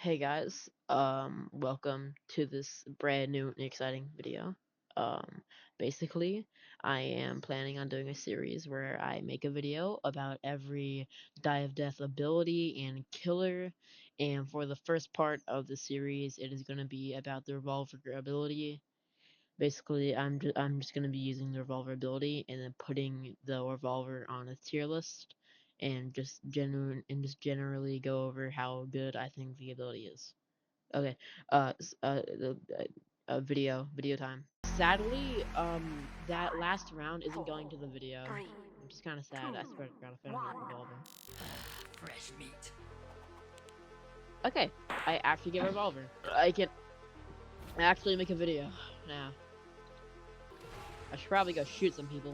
Hey guys, welcome to this brand new and exciting video. Um, Basically, I am planning on doing a series where I make a video about every Die of Death ability and killer, and for the first part of the series, it is going to be about the Revolver ability. Basically, I'm just going to be using the Revolver ability and then putting the Revolver on a tier list, and just generally go over how good I think the ability is. Okay. Video time. Sadly, that last round isn't going to the video. I'm just kind of sad. I swear to God, if I don't get Revolver. Fresh meat. Okay, I actually get Revolver. I can actually make a video now. I should probably go shoot some people.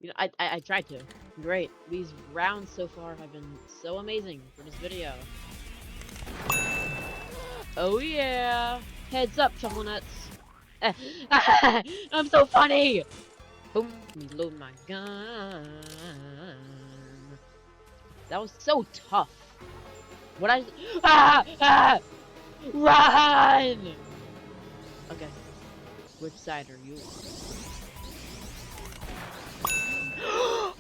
You know, I tried to. Great. These rounds so far have been so amazing for this video. Oh yeah! Heads up, Chuckle Nuts! I'm so funny! Boom, reload my gun. That was so tough. What I run! Okay, which side are you on?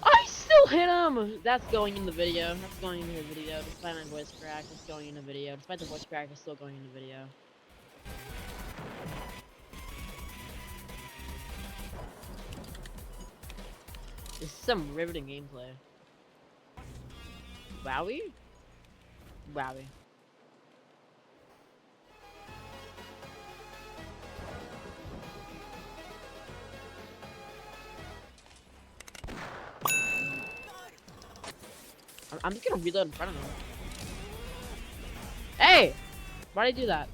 I still hit him! That's going in the video. That's going in the video. Despite my voice crack, it's going in the video. Despite the voice crack, it's still going in the video. This is some riveting gameplay. Wowie? Wowie. I'm just gonna reload in front of him. Hey! Why'd I do that?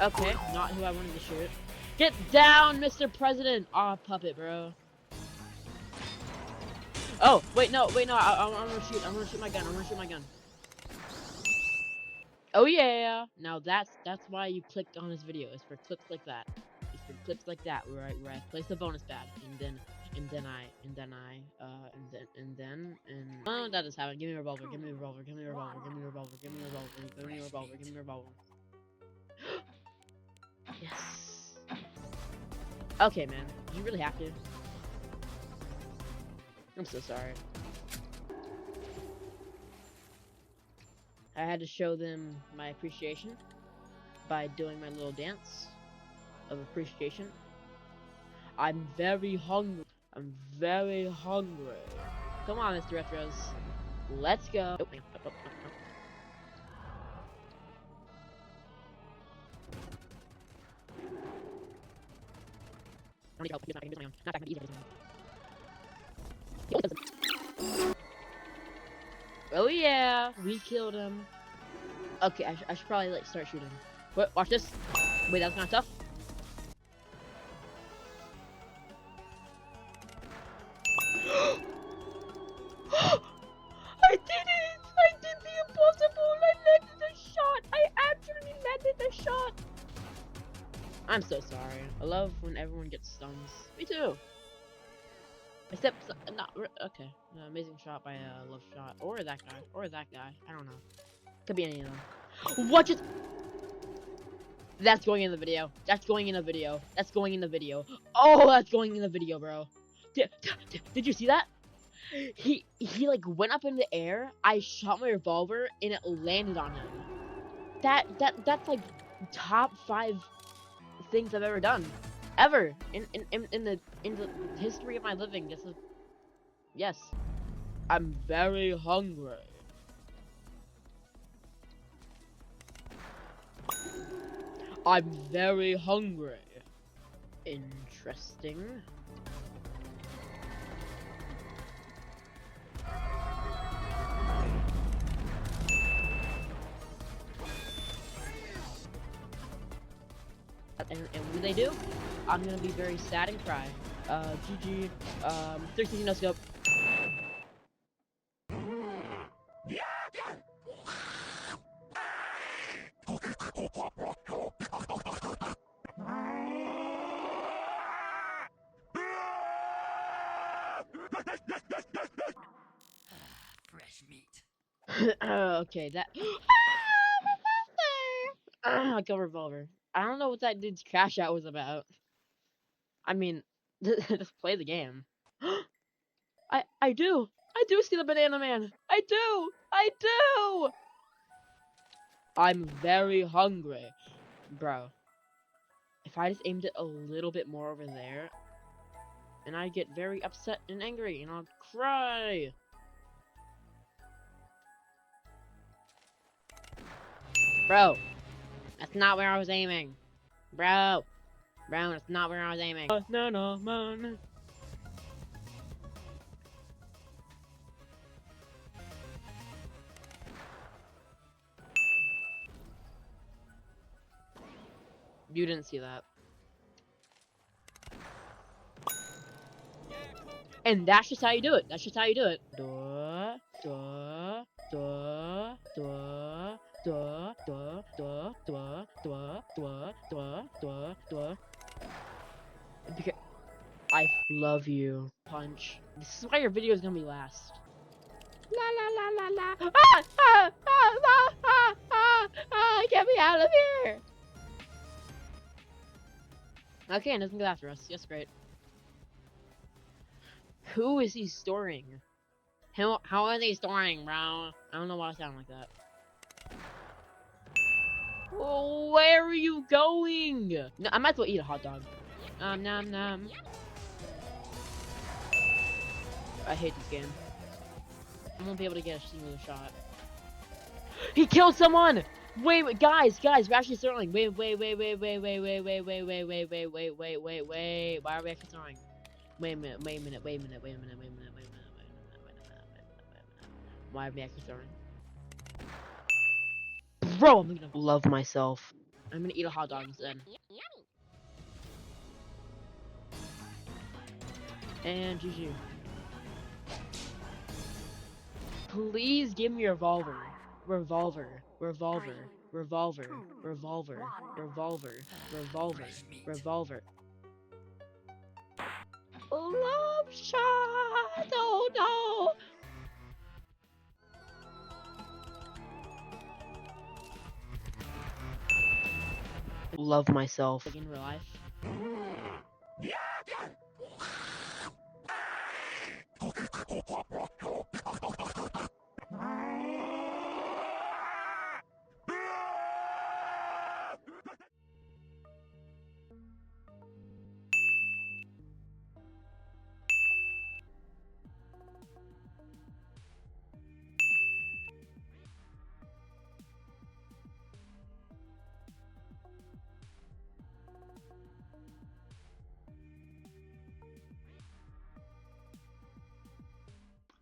Okay, not who I wanted to shoot. Get down, Mr. President! Aw, puppet, bro. Oh, wait, no, I'm gonna shoot my gun. Oh Oh now that's why you clicked on this video. It's for clips like that. It's for clips like that where I place the bonus pad oh, that is happening. Give me a revolver. Yes. Okay, man. Did you really have to? I'm so sorry. I had to show them my appreciation by doing my little dance of appreciation. I'm very hungry. Come on, Mr. Retros. Let's go. Oh, oh. I don't need help. I can do my own. Not that easy. Oh yeah, we killed him. Okay, I should probably like start shooting. What? Watch this. Wait, that was not tough. I did it! I did the impossible! I landed the shot! I actually landed the shot! I'm so sorry. I love when everyone gets stuns. Me too. Except not okay. Amazing shot by Love Shot or that guy I don't know. Could be any of them. Watch it. That's going in the video. Oh, that's going in the video, bro. Did you see that? He like went up in the air. I shot my revolver and it landed on him. That's like top 5 things I've ever done, ever in the history of my living. This is yes. I'm very hungry. I'm very hungry. Interesting. And when they do, I'm gonna be very sad and cry. GG. 360 no scope. Fresh meat. Okay, that. I kill Revolver. I don't know what that dude's crash out was about. I mean, just play the game. I do. I do see the Banana Man. I do. I do. I'm very hungry, bro. If I just aimed it a little bit more over there, and I get very upset and angry, and I'll cry. Bro, that's not where I was aiming. Bro, that's not where I was aiming. No, man. You didn't see that. And that's just how you do it. That's just how you do it. Duh, duh, duh, duh, duh, duh, duh, duh, duh, duh, duh, duh, duh. Because I love you. Punch. This is why your video is gonna be last. La la la la la. Get me out of here. Okay, and doesn't go after us. Yes, great. Who is he storing? How are they storing, bro? I don't know why I sound like that. Oh, where are you going? No, I might as well eat a hot dog. Nom nom. I hate this game. I won't be able to get a single shot. He killed someone! Wait, guys, we're actually throwing. Wait. Why are we actually throwing? Wait a minute. Why are we actually throwing? Bro, I'm gonna love myself. I'm gonna eat a hot dog instead. And GG. Please give me a revolver. Revolver. Love shot! Oh no! Love myself. Like in real life.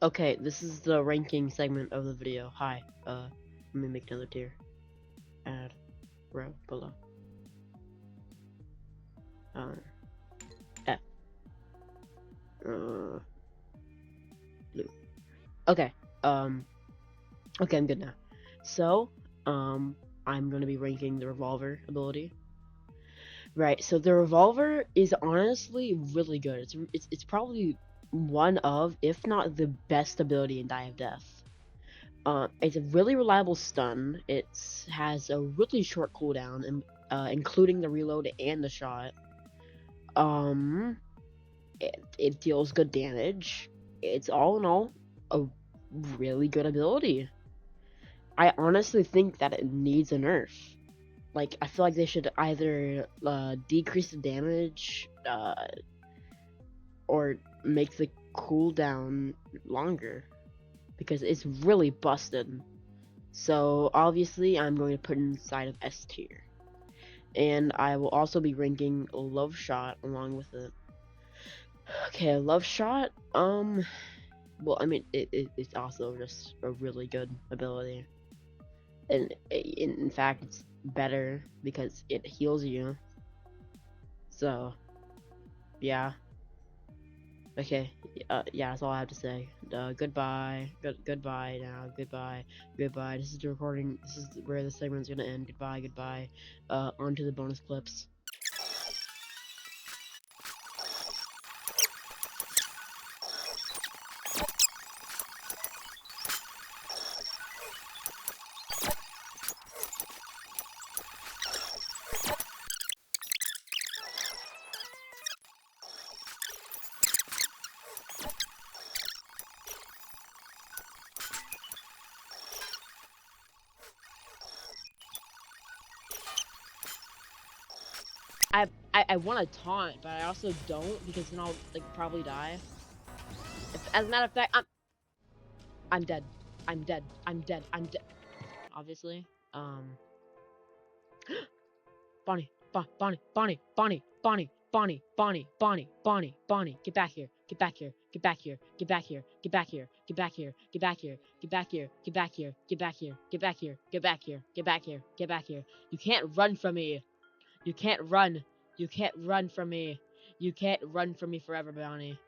Okay, this is the ranking segment of the video. Hi, let me make another tier. Add row below. F. Blue. Okay, okay, I'm good now. So, I'm gonna be ranking the Revolver ability. Right, so the Revolver is honestly really good. It's probably one of, if not the best ability in Die of Death. It's a really reliable stun. It has a really short cooldown, and including the reload and the shot. It deals good damage. It's all in all a really good ability. I honestly think that it needs a nerf. Like, I feel like they should either decrease the damage or make the cooldown longer, because it's really busted. So obviously I'm going to put it inside of S tier, and I will also be ranking Love Shot along with it. Okay, Love Shot, well, I mean, it's also just a really good ability, and in fact it's better because it heals you. So yeah. Okay, yeah, that's all I have to say. Goodbye. Goodbye now. Goodbye. This is the recording. This is where the segment's gonna end. Goodbye. On to the bonus clips. I want to taunt, but I also don't because then I'll like probably die. As a matter of fact, I'm dead. I'm dead. I'm dead. I'm dead. Obviously. Bonnie, Bonnie, Bonnie, Bonnie, Bonnie, Bonnie, Bonnie, Bonnie, Bonnie, Bonnie, get back here, get back here, get back here, get back here, get back here, get back here, get back here, get back here, get back here, get back here, get back here, get back here, get back here, get back here. You can't run from me. You can't run. You can't run from me. You can't run from me forever, Bonnie.